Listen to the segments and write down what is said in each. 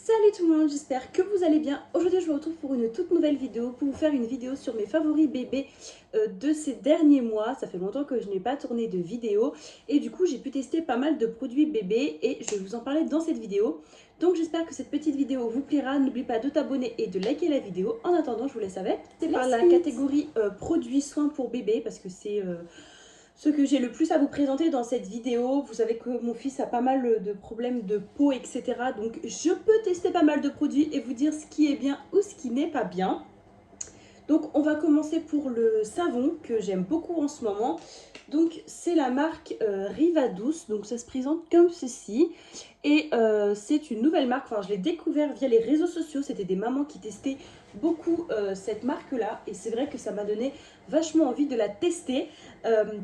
Salut tout le monde, j'espère que vous allez bien. Aujourd'hui je vous retrouve pour une toute nouvelle vidéo, pour vous faire une vidéo sur mes favoris bébés de ces derniers mois. Ça fait longtemps que je n'ai pas tourné de vidéo et du coup j'ai pu tester pas mal de produits bébés et je vais vous en parler dans cette vidéo. Donc j'espère que cette petite vidéo vous plaira. N'oublie pas de t'abonner et de liker la vidéo. En attendant, je vous laisse avec. C'est par la catégorie produits soins pour bébés parce que c'est ce que j'ai le plus à vous présenter dans cette vidéo. Vous savez que mon fils a pas mal de problèmes de peau, etc. Donc je peux tester pas mal de produits et vous dire ce qui est bien ou ce qui n'est pas bien. Donc on va commencer pour le savon que j'aime beaucoup en ce moment. Donc c'est la marque Rivadouce, donc ça se présente comme ceci. Et c'est une nouvelle marque, enfin je l'ai découvert via les réseaux sociaux, c'était des mamans qui testaient beaucoup cette marque là. Et c'est vrai que ça m'a donné vachement envie de la tester.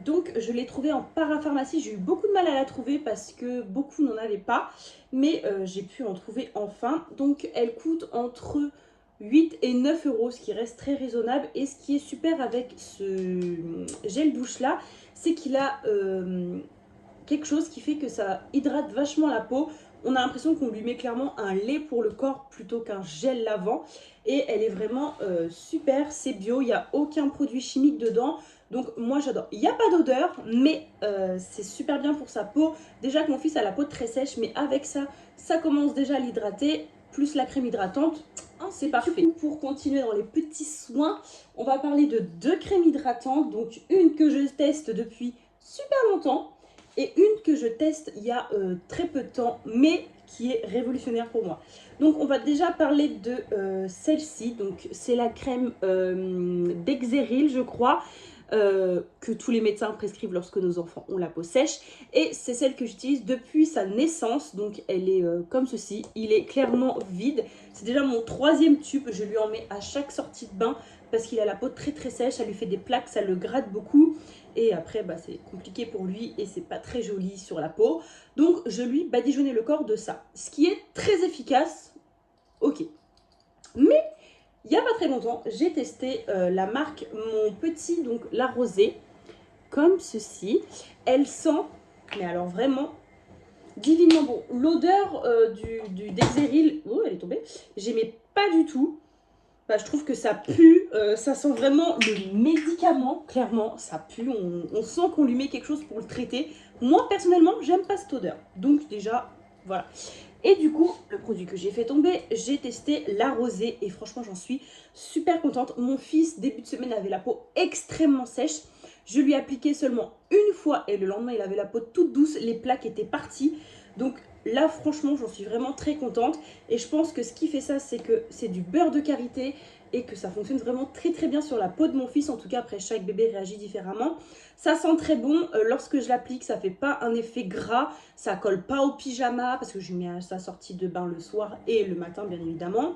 Donc je l'ai trouvée en parapharmacie, j'ai eu beaucoup de mal à la trouver parce que beaucoup n'en avaient pas. Mais j'ai pu en trouver enfin, donc elle coûte entre 8 et 9 euros, ce qui reste très raisonnable. Et ce qui est super avec ce gel douche là, c'est qu'il a quelque chose qui fait que ça hydrate vachement la peau. On a l'impression qu'on lui met clairement un lait pour le corps plutôt qu'un gel lavant. Et elle est vraiment super, c'est bio, il n'y a aucun produit chimique dedans. Donc moi j'adore. Il n'y a pas d'odeur, mais c'est super bien pour sa peau. Déjà que mon fils a la peau très sèche, mais avec ça, ça commence déjà à l'hydrater. Plus la crème hydratante, c'est parfait. Pour continuer dans les petits soins, on va parler de deux crèmes hydratantes. Donc une que je teste depuis super longtemps et une que je teste il y a très peu de temps, mais qui est révolutionnaire pour moi. Donc on va déjà parler de celle-ci. Donc c'est la crème Dexeril, je crois. Que tous les médecins prescrivent lorsque nos enfants ont la peau sèche. Et c'est celle que j'utilise depuis sa naissance. Donc elle est comme ceci. Il est clairement vide. C'est déjà mon troisième tube. Je lui en mets à chaque sortie de bain parce qu'il a la peau très très sèche. Ça lui fait des plaques, ça le gratte beaucoup. Et après, bah, c'est compliqué pour lui et c'est pas très joli sur la peau. Donc je lui badigeonnais le corps de ça. Ce qui est très efficace. Ok. Mais il n'y a pas très longtemps, j'ai testé la marque Mon Petit, donc la rosée, comme ceci. Elle sent, mais alors vraiment, divinement bon. L'odeur du Dexeril, oh elle est tombée, j'aimais pas du tout. Bah, je trouve que ça pue, ça sent vraiment le médicament, clairement, ça pue, on sent qu'on lui met quelque chose pour le traiter. Moi, personnellement, j'aime pas cette odeur, donc déjà, voilà. Et du coup, le produit que j'ai fait tomber, j'ai testé la rosée et franchement, j'en suis super contente. Mon fils, début de semaine, avait la peau extrêmement sèche. Je lui ai appliqué seulement une fois et le lendemain, il avait la peau toute douce. Les plaques étaient parties. Donc là, franchement, j'en suis vraiment très contente. Et je pense que ce qui fait ça, c'est que c'est du beurre de karité et que ça fonctionne vraiment très très bien sur la peau de mon fils. En tout cas, après, chaque bébé réagit différemment. Ça sent très bon. Lorsque je l'applique, ça fait pas un effet gras. Ça colle pas au pyjama parce que je mets à sa sortie de bain le soir et le matin, bien évidemment.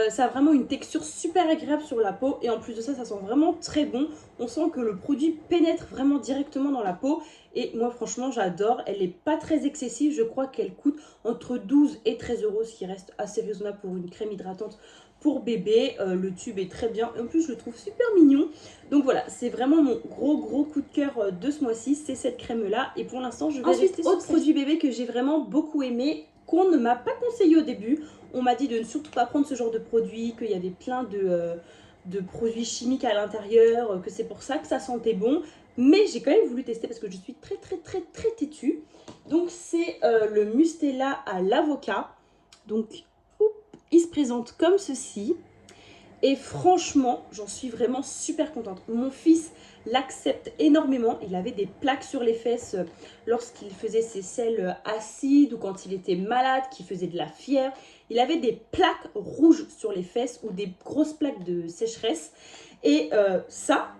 Ça a vraiment une texture super agréable sur la peau et en plus de ça, ça sent vraiment très bon. On sent que le produit pénètre vraiment directement dans la peau et moi franchement j'adore. Elle n'est pas très excessive, je crois qu'elle coûte entre 12 et 13 euros, ce qui reste assez raisonnable pour une crème hydratante pour bébé. Le tube est très bien et en plus je le trouve super mignon. Donc voilà, c'est vraiment mon gros coup de cœur de ce mois-ci, c'est cette crème là. Et pour l'instant je vais rester sur autre produit bébé que j'ai vraiment beaucoup aimé, qu'on ne m'a pas conseillé au début. On m'a dit de ne surtout pas prendre ce genre de produit, qu'il y avait plein de produits chimiques à l'intérieur, que c'est pour ça que ça sentait bon. Mais j'ai quand même voulu tester parce que je suis très têtue. Donc c'est le Mustela à l'avocat. Donc il se présente comme ceci. Et franchement, j'en suis vraiment super contente. Mon fils l'accepte énormément. Il avait des plaques sur les fesses lorsqu'il faisait ses selles acides ou quand il était malade, qu'il faisait de la fièvre. Il avait des plaques rouges sur les fesses ou des grosses plaques de sécheresse. Et ça,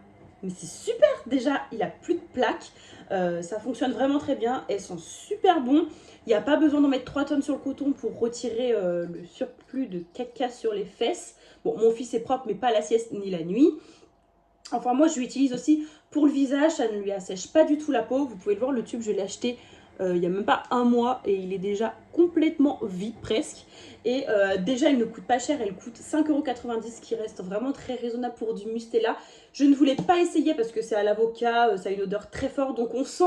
mais c'est super. Déjà, il a plus de plaques. Ça fonctionne vraiment très bien. Elles sont super bonnes. Il n'y a pas besoin d'en mettre 3 tonnes sur le coton pour retirer le surplus de caca sur les fesses. Bon, mon fils est propre, mais pas la sieste ni la nuit. Enfin, moi, je l'utilise aussi pour le visage. Ça ne lui assèche pas du tout la peau. Vous pouvez le voir, le tube, je l'ai acheté il n'y a même pas un mois et il est déjà complètement vide presque. Et déjà, il ne coûte pas cher. Elle coûte 5,90 €, qui reste vraiment très raisonnable pour du Mustela. Je ne voulais pas essayer parce que c'est à l'avocat. Ça a une odeur très forte. Donc, on sent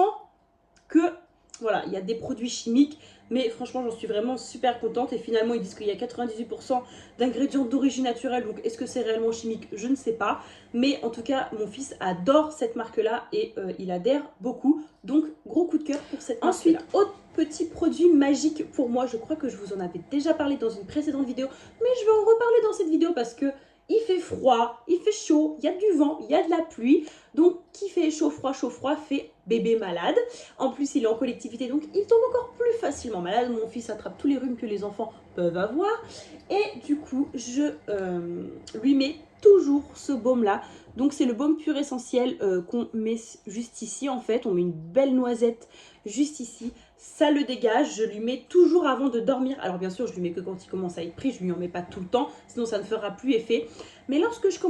que, voilà, il y a des produits chimiques. mais franchement j'en suis vraiment super contente. Et finalement ils disent qu'il y a 98% d'ingrédients d'origine naturelle, donc est-ce que c'est réellement chimique? Je ne sais pas, mais en tout cas mon fils adore cette marque là et il adhère beaucoup, donc gros coup de cœur pour cette marque. Ensuite, autre petit produit magique pour moi, je crois que je vous en avais déjà parlé dans une précédente vidéo, mais je vais en reparler dans cette vidéo parce que il fait froid, il fait chaud, il y a du vent, il y a de la pluie. Donc qui fait chaud, froid fait bébé malade. En plus il est en collectivité, donc il tombe encore plus facilement malade. Mon fils attrape tous les rhumes que les enfants peuvent avoir. Et du coup je lui mets toujours ce baume là. Donc c'est le baume pur essentiel qu'on met juste ici en fait. On met une belle noisette juste ici. Ça le dégage, je lui mets toujours avant de dormir. Alors bien sûr je lui mets que quand il commence à être pris, je lui en mets pas tout le temps, sinon ça ne fera plus effet. Mais lorsque qu'il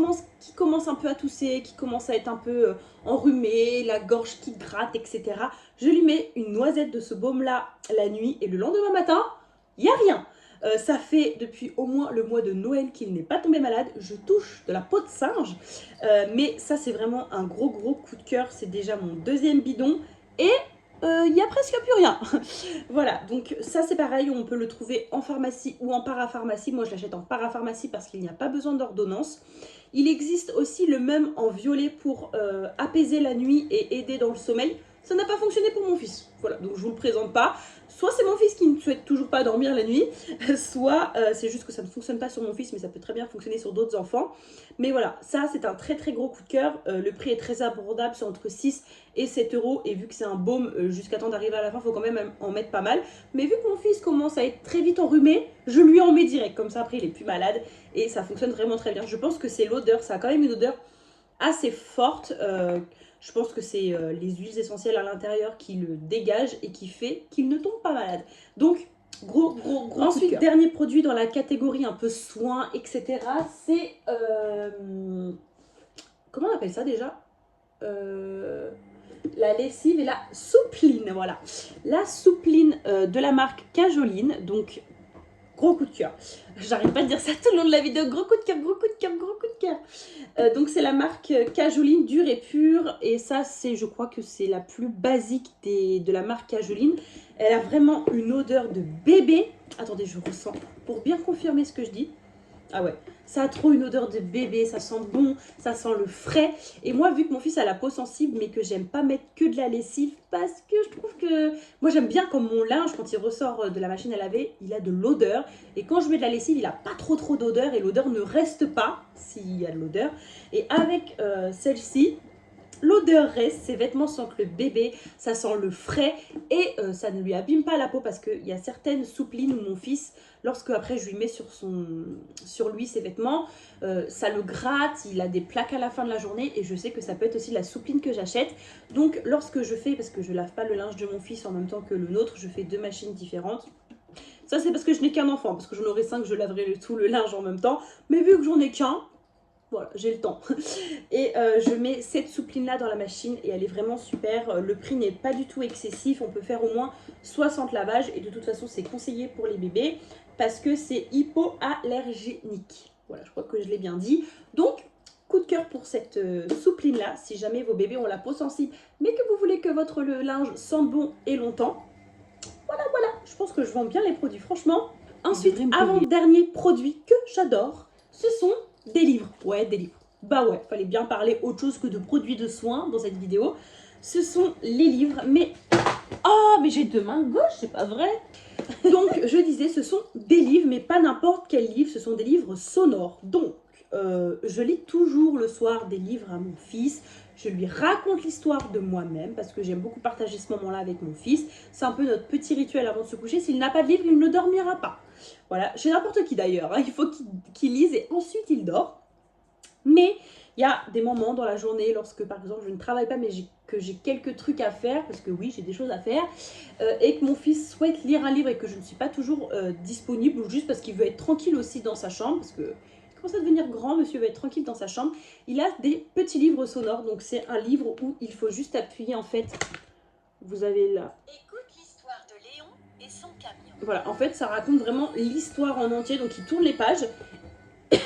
commence un peu à tousser, qu'il commence à être un peu enrhumé, la gorge qui gratte, etc. Je lui mets une noisette de ce baume là la nuit et le lendemain matin, il n'y a rien. Ça fait depuis au moins le mois de Noël qu'il n'est pas tombé malade. Je touche de la peau de singe. Mais ça c'est vraiment un gros coup de cœur. C'est déjà mon deuxième bidon. Et il n'y a presque plus rien. Voilà, donc ça c'est pareil, on peut le trouver en pharmacie ou en parapharmacie. Moi je l'achète en parapharmacie parce qu'il n'y a pas besoin d'ordonnance. Il existe aussi le même en violet pour apaiser la nuit et aider dans le sommeil. Ça n'a pas fonctionné pour mon fils. Voilà, donc je vous le présente pas. Soit c'est mon fils qui ne souhaite toujours pas dormir la nuit, soit c'est juste que ça ne fonctionne pas sur mon fils, mais ça peut très bien fonctionner sur d'autres enfants. Mais voilà, ça c'est un très gros coup de cœur. Le prix est très abordable, c'est entre 6 et 7 euros. Et vu que c'est un baume, jusqu'à temps d'arriver à la fin, il faut quand même en mettre pas mal. Mais vu que mon fils commence à être très vite enrhumé, je lui en mets direct. Comme ça après il est plus malade et ça fonctionne vraiment très bien. Je pense que c'est l'odeur, ça a quand même une odeur assez forte. Je pense que c'est les huiles essentielles à l'intérieur qui le dégagent et qui fait qu'il ne tombe pas malade. Donc, gros ensuite, dernier produit dans la catégorie un peu soins, etc. C'est... comment on appelle ça déjà la lessive et la soupline, voilà. La soupline de la marque Cajoline, donc... Gros coup de cœur. J'arrête pas de dire ça tout le long de la vidéo. Gros coup de cœur, gros coup de cœur, gros coup de cœur. Donc c'est la marque Cajoline dure et pure. Et ça, je crois que c'est la plus basique de la marque Cajoline. Elle a vraiment une odeur de bébé. Attendez, je ressens pour bien confirmer ce que je dis. Ah ouais, ça a trop une odeur de bébé, ça sent bon, ça sent le frais. Et moi, vu que mon fils a la peau sensible, mais que j'aime pas mettre que de la lessive, parce que je trouve que... Moi, j'aime bien comme mon linge, quand il ressort de la machine à laver, il a de l'odeur. Et quand je mets de la lessive, il a pas trop d'odeur et l'odeur ne reste pas s'il y a de l'odeur. Et avec celle-ci... L'odeur reste, ses vêtements sentent le bébé, ça sent le frais et ça ne lui abîme pas la peau parce qu'il y a certaines souplines où mon fils, lorsque après je lui mets sur lui ses vêtements, ça le gratte, il a des plaques à la fin de la journée et je sais que ça peut être aussi la soupline que j'achète. Donc lorsque je fais, parce que je lave pas le linge de mon fils en même temps que le nôtre, je fais deux machines différentes. Ça c'est parce que je n'ai qu'un enfant, parce que j'en aurais 5, je laverais tout le linge en même temps. Mais vu que j'en ai qu'un, voilà, j'ai le temps. Et je mets cette soupline là dans la machine et elle est vraiment super. Le prix n'est pas du tout excessif. On peut faire au moins 60 lavages et de toute façon c'est conseillé pour les bébés parce que c'est hypoallergénique. Voilà, je crois que je l'ai bien dit. Donc, coup de cœur pour cette soupline là. Si jamais vos bébés ont la peau sensible mais que vous voulez que votre linge sente bon et longtemps. Voilà, je pense que je vends bien les produits franchement. Ensuite, avant-dernier produit que j'adore, ce sont... des livres, ouais, des livres. Bah ouais, fallait bien parler autre chose que de produits de soins dans cette vidéo. Ce sont les livres, mais... Oh, mais j'ai deux mains gauches, c'est pas vrai. Donc, je disais, ce sont des livres, mais pas n'importe quel livre, ce sont des livres sonores. Donc, je lis toujours le soir des livres à mon fils. Je lui raconte l'histoire de moi-même, parce que j'aime beaucoup partager ce moment-là avec mon fils. C'est un peu notre petit rituel avant de se coucher. S'il n'a pas de livre, il ne dormira pas. Voilà, chez n'importe qui d'ailleurs, hein. Il faut qu'il lise et ensuite il dort. Mais il y a des moments dans la journée, lorsque par exemple je ne travaille pas mais que j'ai quelques trucs à faire, parce que oui j'ai des choses à faire, et que mon fils souhaite lire un livre et que je ne suis pas toujours disponible, ou juste parce qu'il veut être tranquille aussi dans sa chambre, parce que il commence à devenir grand, monsieur veut être tranquille dans sa chambre, il a des petits livres sonores, donc c'est un livre où il faut juste appuyer en fait, vous avez là... Écoute l'histoire de Léon et son camion. Voilà, en fait ça raconte vraiment l'histoire en entier, donc il tourne les pages, et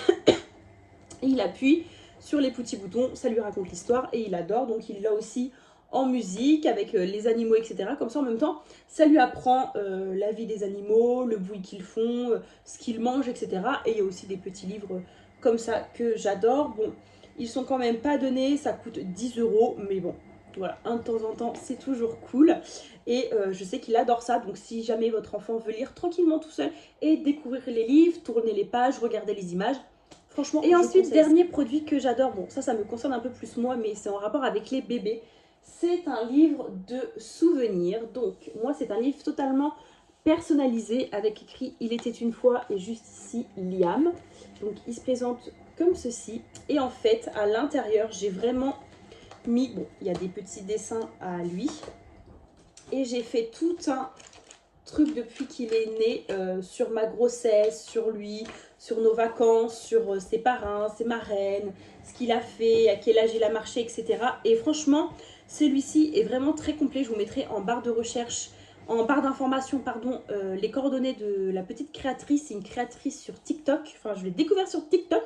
il appuie sur les petits boutons, ça lui raconte l'histoire et il adore. Donc il l'a aussi en musique avec les animaux, etc. Comme ça, en même temps, ça lui apprend la vie des animaux, le bruit qu'ils font, ce qu'ils mangent, etc. Et il y a aussi des petits livres comme ça que j'adore. Bon, ils sont quand même pas donnés, ça coûte 10 euros, mais bon, voilà, un de temps en temps, c'est toujours cool. Et je sais qu'il adore ça, donc si jamais votre enfant veut lire tranquillement tout seul et découvrir les livres, tourner les pages, regarder les images, franchement, et ensuite, dernier produit que j'adore, bon ça me concerne un peu plus moi, mais c'est en rapport avec les bébés. C'est un livre de souvenirs, donc moi c'est un livre totalement personnalisé avec écrit « Il était une fois » et juste ici « Liam ». Donc il se présente comme ceci, et en fait à l'intérieur j'ai vraiment mis, bon il y a des petits dessins à lui, et j'ai fait tout un truc depuis qu'il est né sur ma grossesse, sur lui, sur nos vacances, sur ses parrains, ses marraines, ce qu'il a fait, à quel âge il a marché, etc. Et franchement, celui-ci est vraiment très complet. Je vous mettrai en barre de recherche, en barre d'information, pardon, les coordonnées de la petite créatrice. C'est une créatrice sur TikTok. Enfin, je l'ai découvert sur TikTok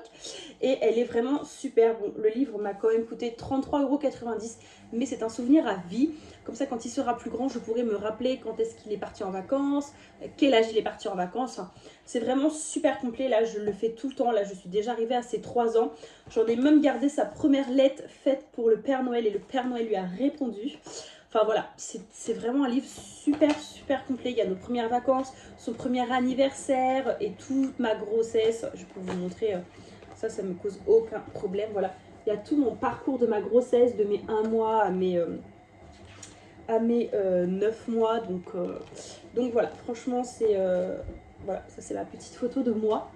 et elle est vraiment super. Bon, le livre m'a quand même coûté 33,90 €, mais c'est un souvenir à vie. Comme ça, quand il sera plus grand, je pourrai me rappeler quand est-ce qu'il est parti en vacances, quel âge il est parti en vacances. Enfin, c'est vraiment super complet. Là, je le fais tout le temps. Là, je suis déjà arrivée à ses 3 ans. J'en ai même gardé sa première lettre faite pour le Père Noël et le Père Noël lui a répondu. Enfin voilà, c'est vraiment un livre super complet. Il y a nos premières vacances, son premier anniversaire et toute ma grossesse. Je peux vous montrer, ça me cause aucun problème. Voilà, il y a tout mon parcours de ma grossesse, de mes 1 mois à mes 9 mois. Donc voilà, franchement, voilà, ça c'est la petite photo de moi.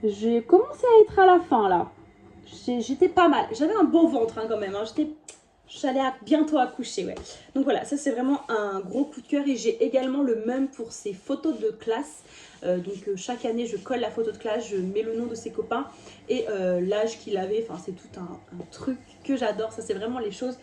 J'ai commencé à être à la fin là. J'étais pas mal. J'avais un beau ventre hein, quand même. Hein. J'allais bientôt accoucher, ouais. Donc voilà, ça c'est vraiment un gros coup de cœur et j'ai également le même pour ses photos de classe. Chaque année, je colle la photo de classe, je mets le nom de ses copains et l'âge qu'il avait. Enfin, c'est tout un truc que j'adore. Ça, c'est vraiment les choses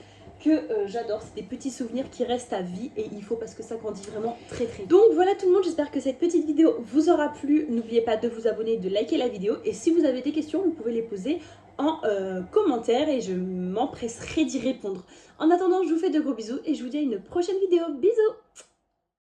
que j'adore. C'est des petits souvenirs qui restent à vie et il faut parce que ça grandit vraiment très vite. Donc voilà tout le monde, j'espère que cette petite vidéo vous aura plu. N'oubliez pas de vous abonner, de liker la vidéo et si vous avez des questions, vous pouvez les poser en commentaire et je m'empresserai d'y répondre. En attendant, je vous fais de gros bisous et je vous dis à une prochaine vidéo. Bisous!